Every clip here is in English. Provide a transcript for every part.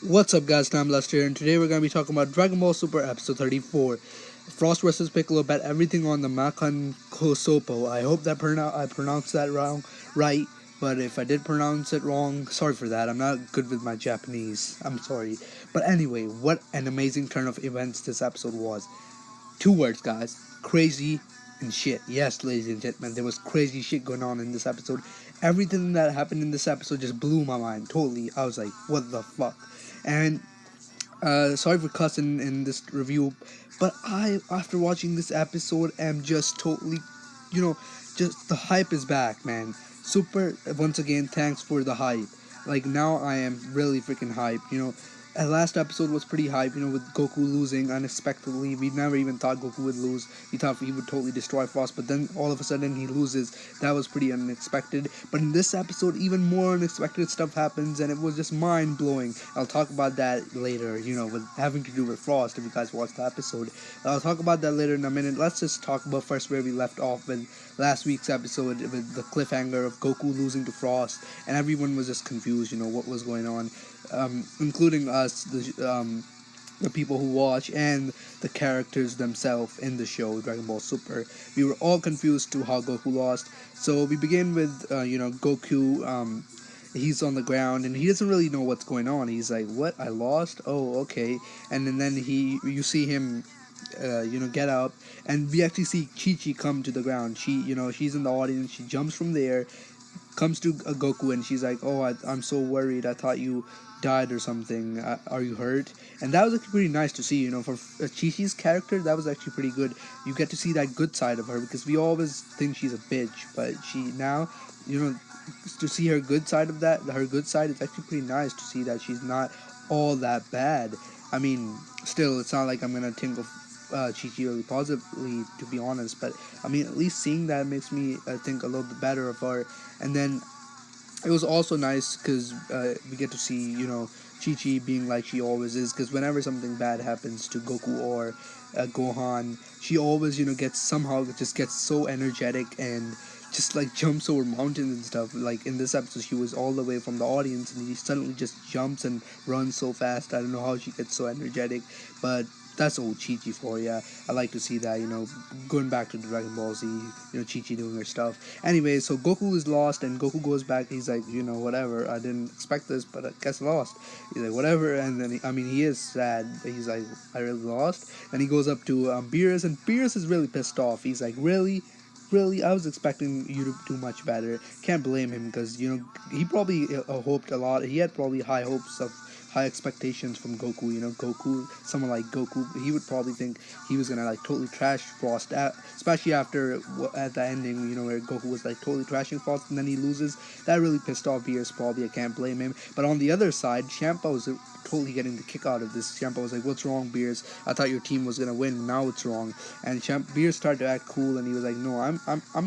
What's up, guys? I'm Lester, and today we're going to be talking about Dragon Ball Super Episode 34. Frost vs. Piccolo bet everything on the Makankosappo. I hope that I pronounced that right, but if I did pronounce it wrong, sorry for that. I'm not good with my Japanese. I'm sorry. But anyway, what an amazing turn of events this episode was. Two words, guys: crazy and shit. Yes, ladies and gentlemen, there was crazy shit going on in this episode. Everything that happened in this episode just blew my mind totally. I was like, what the fuck? And sorry for cussing in this review, but I, after watching this episode, am just totally, you know, just the hype is back, man. Super, once again, thanks for the hype. Like, now I am really freaking hype, last episode was pretty hype, with Goku losing unexpectedly. We never even thought Goku would lose. We thought he would totally destroy Frost, but then all of a sudden he loses. That was pretty unexpected. But in this episode, even more unexpected stuff happens, and it was just mind blowing. I'll talk about that later, with having to do with Frost, if you guys watched the episode. I'll talk about that later in a minute. Let's just talk about first where we left off with last week's episode, with the cliffhanger of Goku losing to Frost, and everyone was just confused, what was going on, including us, the people who watch, and the characters themselves in the show Dragon Ball Super. We were all confused to how Goku lost. So we begin with Goku. He's on the ground and he doesn't really know what's going on. He's like, "What? I lost? Oh, okay." And then you see him, get up, and we actually see Chi Chi come to the ground. She's in the audience. She jumps from there, comes to Goku, and she's like, "Oh, I'm so worried. I thought you died or something. Are you hurt?" And that was actually pretty nice to see. For Chi-Chi's character, that was actually pretty good. You get to see that good side of her, because we always think she's a bitch, but she now, to see her good side of that, her good side, it's actually pretty nice to see that she's not all that bad. I mean, still, it's not like I'm gonna think of Chi-Chi really positively, to be honest, but I mean, at least seeing that makes me think a little bit better of her. And then it was also nice because we get to see, Chi-Chi being like she always is, because whenever something bad happens to Goku or Gohan, she always, gets so energetic and just like jumps over mountains and stuff. Like in this episode, she was all the way from the audience and she suddenly just jumps and runs so fast. I don't know how she gets so energetic, but that's old Chi-Chi for you. I like to see that, going back to Dragon Ball Z, Chi-Chi doing her stuff. Anyway, so Goku is lost and Goku goes back. He's like, whatever. I didn't expect this, but I guess I lost. He's like, whatever. And then, he is sad. He's like, I really lost. And he goes up to Beerus, and Beerus is really pissed off. He's like, really? Really, I was expecting you to do much better. Can't blame him, because he probably hoped a lot. He had probably high expectations from Goku. Goku, someone like Goku, he would probably think he was gonna like totally trash Frost, especially after at the ending, where Goku was like totally trashing Frost and then he loses. That really pissed off Beerus. Probably, I can't blame him. But on the other side, Champa was totally getting the kick out of this. Champa was like, "What's wrong, Beerus? I thought your team was gonna win. Now it's wrong." And Beerus started to act cool, and he was like, "No, I'm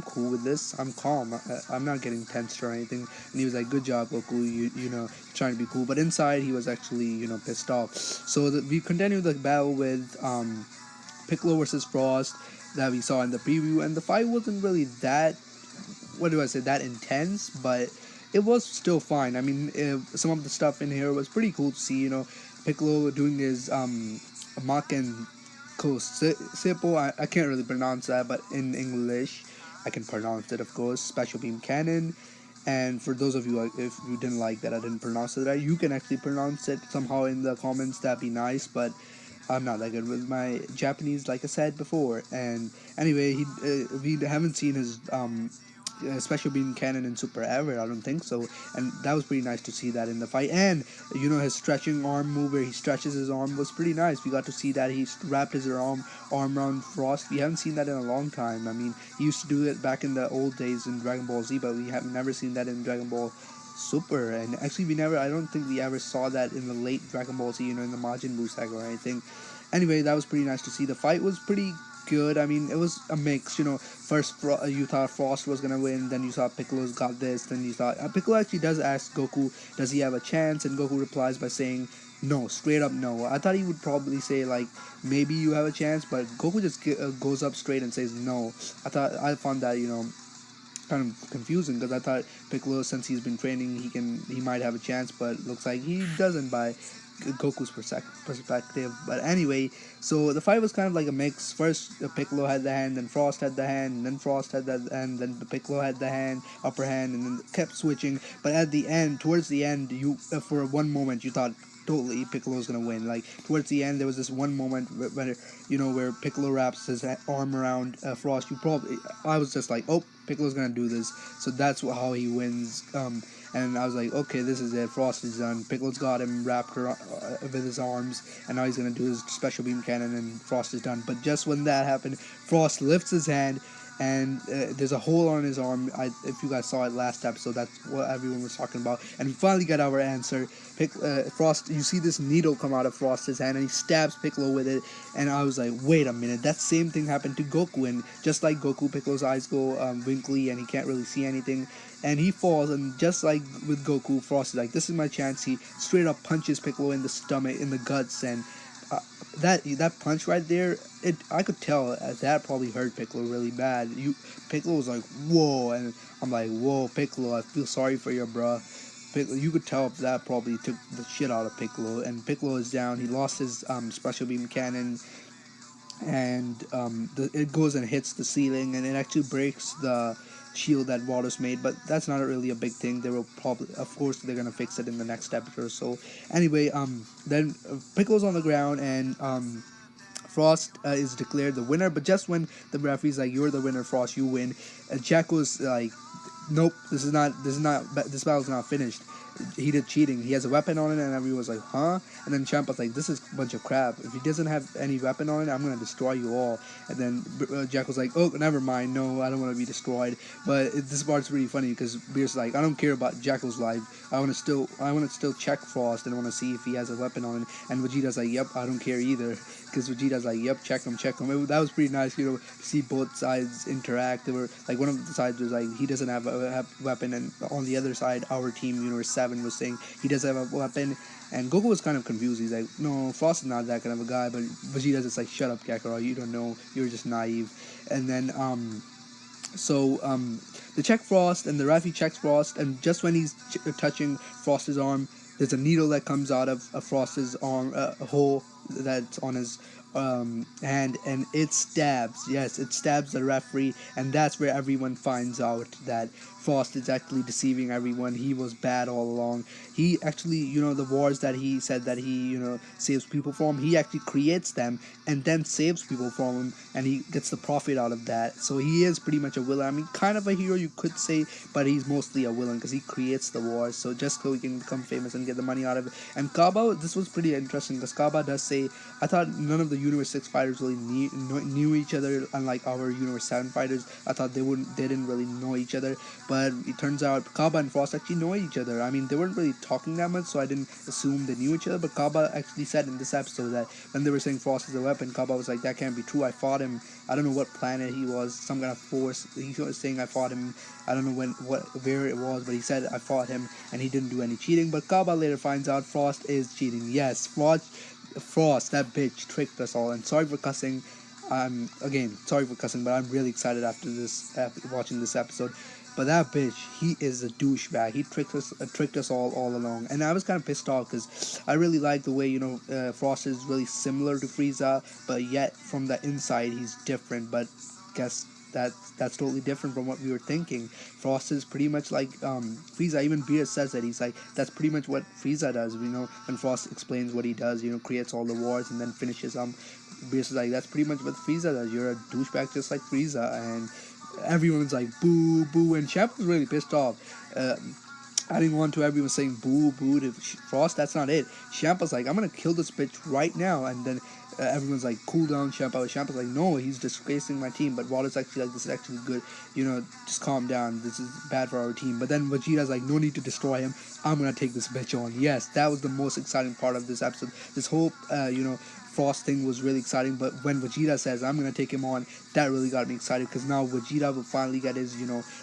cool with this. I'm calm. I'm not getting tensed or anything." And he was like, "Good job, Goku. You trying to be cool." But inside, he was actually pissed off. So we continue the battle with Piccolo versus Frost that we saw in the preview, and the fight wasn't really that, that intense, but it was still fine. I mean, some of the stuff in here was pretty cool to see. Piccolo doing his Makankosappo. I can't really pronounce that, but in English, I can pronounce it, of course. Special beam cannon. And for those of you, if you didn't like that I didn't pronounce it right, you can actually pronounce it somehow in the comments. That'd be nice, but I'm not that good with my Japanese, like I said before. And anyway, we haven't seen his special beam cannon in Super ever. I don't think so. And that was pretty nice to see that in the fight. And his stretching arm move where he stretches his arm was pretty nice. We got to see that he wrapped his arm around Frost. We haven't seen that in a long time. I mean, he used to do it back in the old days in Dragon Ball Z, but we have never seen that in Dragon Ball Super. And actually, I don't think we ever saw that in the late Dragon Ball Z, in the Majin Buu saga or anything. Anyway, that was pretty nice to see. The fight was pretty good. I mean, it was a mix. First you thought Frost was gonna win, then you thought Piccolo's got this, then you thought Piccolo actually does ask Goku, does he have a chance? And Goku replies by saying no, straight up no. I thought he would probably say like maybe you have a chance, but Goku just goes up straight and says no. I found that kind of confusing, because I thought Piccolo, since he's been training, he might have a chance, but looks like he doesn't by Goku's perspective. But anyway, so the fight was kind of like a mix. First, Piccolo had the hand, then Frost had the hand, and then Frost had the and then the Piccolo had the hand, upper hand, and then kept switching. But at the end, towards the end, you for one moment you thought totally Piccolo's gonna win. Like towards the end, there was this one moment where where Piccolo wraps his arm around Frost. I was just like, oh, Piccolo's gonna do this. So that's how he wins. And I was like, okay, this is it. Frost is done. Piccolo's got him wrapped with his arms, and now he's gonna do his special beam cannon, and Frost is done. But just when that happened, Frost lifts his hand, and there's a hole on his arm. If you guys saw it last episode, that's what everyone was talking about. And we finally got our answer. Frost, you see this needle come out of Frost's hand, and he stabs Piccolo with it. And I was like, wait a minute, that same thing happened to Goku. And just like Goku, Piccolo's eyes go wrinkly, and he can't really see anything. And he falls, and just like with Goku, Frost is like, this is my chance. He straight up punches Piccolo in the stomach, in the guts, and that punch right there, I could tell that probably hurt Piccolo really bad. Piccolo was like, whoa, and I'm like, whoa, Piccolo, I feel sorry for you, bruh. Piccolo, you could tell that probably took the shit out of Piccolo, and Piccolo is down. He lost his special beam cannon, and it goes and hits the ceiling, and it actually breaks the shield that Waters made, but that's not really a big thing. They will probably, of course, they're gonna fix it in the next episode or so. Anyway, then Piccolo's on the ground, and Frost is declared the winner. But just when the referee's like, "You're the winner, Frost, you win," Jacko's like, "Nope, this battle's not finished. He did cheating. He has a weapon on it," and everyone's like, "Huh?" And then Ciampa's like, "This is a bunch of crap. If he doesn't have any weapon on it, I'm gonna destroy you all." And then Jacko's like, "Oh, never mind. No, I don't want to be destroyed." But this part's really funny because Beer's like, "I don't care about Jacko's life. I want to still check Frost and I want to see if he has a weapon on it." And Vegeta's like, "Yep, I don't care either." Because Vegeta's like, "Yep, check him." That was pretty nice, to see both sides interact. They were like, one of the sides was like, he doesn't have a weapon, and on the other side, our team, Universe 7, was saying he does have a weapon. And Goku was kind of confused. He's like, "No, Frost is not that kind of a guy." But Vegeta's just like, "Shut up, Kakarot. You don't know. You're just naive." And then, they check Frost, and the referee checks Frost, and just when he's touching Frost's arm, there's a needle that comes out of Frost's arm, a hole that's on his hand, and it stabs. Yes, it stabs the referee, and that's where everyone finds out that Frost is actually deceiving everyone. He was bad all along. He actually, the wars that he said that he, saves people from, he actually creates them and then saves people from them, and he gets the profit out of that. So he is pretty much a villain. I mean, kind of a hero, you could say, but he's mostly a villain because he creates the wars. So just so he can become famous and get the money out of it. And Kaba, this was pretty interesting because Kaba does say, "I thought none of the Universe 6 fighters really knew each other, unlike our Universe 7 fighters. I thought they didn't really know each other." But it turns out Kaba and Frost actually know each other. I mean, they weren't really talking that much, so I didn't assume they knew each other. But Kaba actually said in this episode that when they were saying Frost is a weapon, Kaba was like, "That can't be true. I fought him. I don't know what planet he was, some kind of force." He was saying, "I fought him. I don't know where it was, but he said I fought him, and he didn't do any cheating." But Kaba later finds out Frost is cheating. Yes, Frost, that bitch tricked us all. And sorry for cussing. Sorry for cussing, but I'm really excited after watching this episode. But that bitch, he is a douchebag. He tricked us all along. And I was kind of pissed off because I really like the way, Frost is really similar to Frieza, but yet from the inside he's different. But guess that's totally different from what we were thinking. Frost is pretty much like Frieza. Even Beerus says that. He's like, that's pretty much what Frieza does. When Frost explains what he does, creates all the wars and then finishes them. Beerus is like, that's pretty much what Frieza does. You're a douchebag just like Frieza. And everyone's like, boo, boo. And Champ was really pissed off. Adding on to everyone saying boo, boo to Frost, that's not it. Champa's like, "I'm gonna kill this bitch right now." And then everyone's like, "Cool down, Champa." Champa's like, "No, he's disgracing my team." But Water's actually like, "This is actually good. Just calm down. This is bad for our team." But then Vegeta's like, "No need to destroy him. I'm gonna take this bitch on." Yes, that was the most exciting part of this episode. This whole, Frost thing was really exciting, but when Vegeta says, "I'm going to take him on," that really got me excited because now Vegeta will finally get his,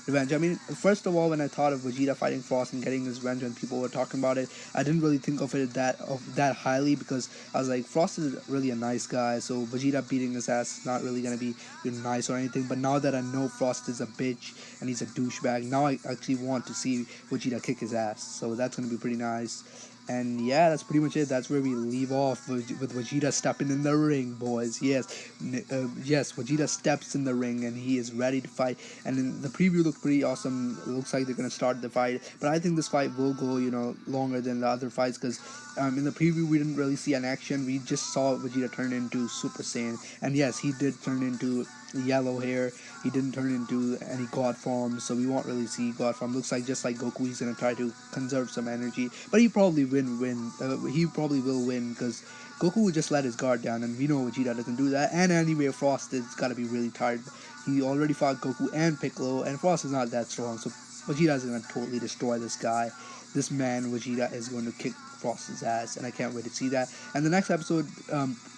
revenge. I mean, first of all, when I thought of Vegeta fighting Frost and getting his revenge when people were talking about it, I didn't really think of it that highly because I was like, Frost is really a nice guy, so Vegeta beating his ass is not really going to be nice or anything. But now that I know Frost is a bitch and he's a douchebag, now I actually want to see Vegeta kick his ass, so that's going to be pretty nice. And yeah, that's pretty much it. That's where we leave off with Vegeta stepping in the ring, boys. Yes, Vegeta steps in the ring and he is ready to fight. And in the preview looked pretty awesome. It looks like they're gonna start the fight, but I think this fight will go, longer than the other fights because in the preview we didn't really see an action. We just saw Vegeta turn into Super Saiyan, and yes, he did turn into yellow hair. He didn't turn into any god form, so we won't really see god form. Looks like just like Goku, he's gonna try to conserve some energy, but he probably he probably will win because Goku would just let his guard down, and we know Vegeta doesn't do that. And anyway, Frost is gotta be really tired. He already fought Goku and Piccolo, and Frost is not that strong, so Vegeta is gonna totally destroy this guy. This man Vegeta is going to kick Frost's ass, and I can't wait to see that. And the next episode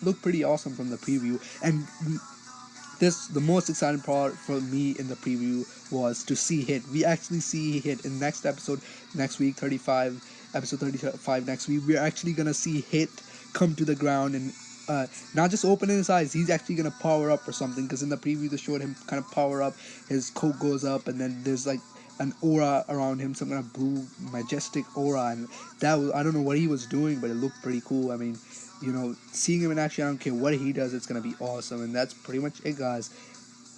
looked pretty awesome from the preview, and the most exciting part for me in the preview was to see Hit. We actually see Hit in next episode next week, episode 35 next week. We're actually gonna see Hit come to the ground and not just opening his eyes. He's actually gonna power up or something, because in the preview they showed him kind of power up. His coat goes up, and then there's like an aura around him, some kind of blue majestic aura, and that was, I don't know what he was doing, but it looked pretty cool. I mean, seeing him in action, I don't care what he does, it's gonna be awesome. And that's pretty much it, guys.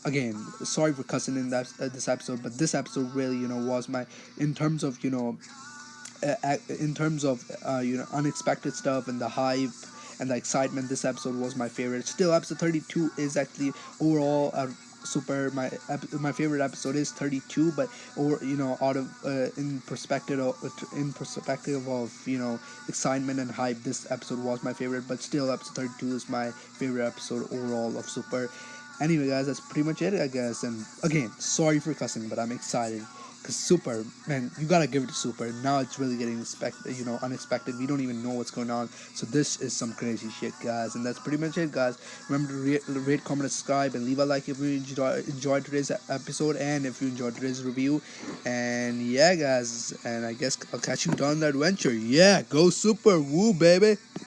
Again, sorry for cussing in this episode, but this episode really, was my, in terms of unexpected stuff and the hype and the excitement, this episode was my favorite. Still, episode 32 is actually overall my favorite episode is 32, but out of in perspective of excitement and hype, this episode was my favorite. But still, episode 32 is my favorite episode overall of Super. Anyway, guys, that's pretty much it, I guess. And again, sorry for cussing, but I'm excited because Super, man, you gotta give it to Super. Now it's really getting unexpected. We don't even know what's going on. So this is some crazy shit, guys. And that's pretty much it, guys. Remember to rate, comment, subscribe, and leave a like if you enjoyed today's episode and if you enjoyed today's review. And yeah, guys, and I guess I'll catch you down the adventure. Yeah, go Super, woo, baby.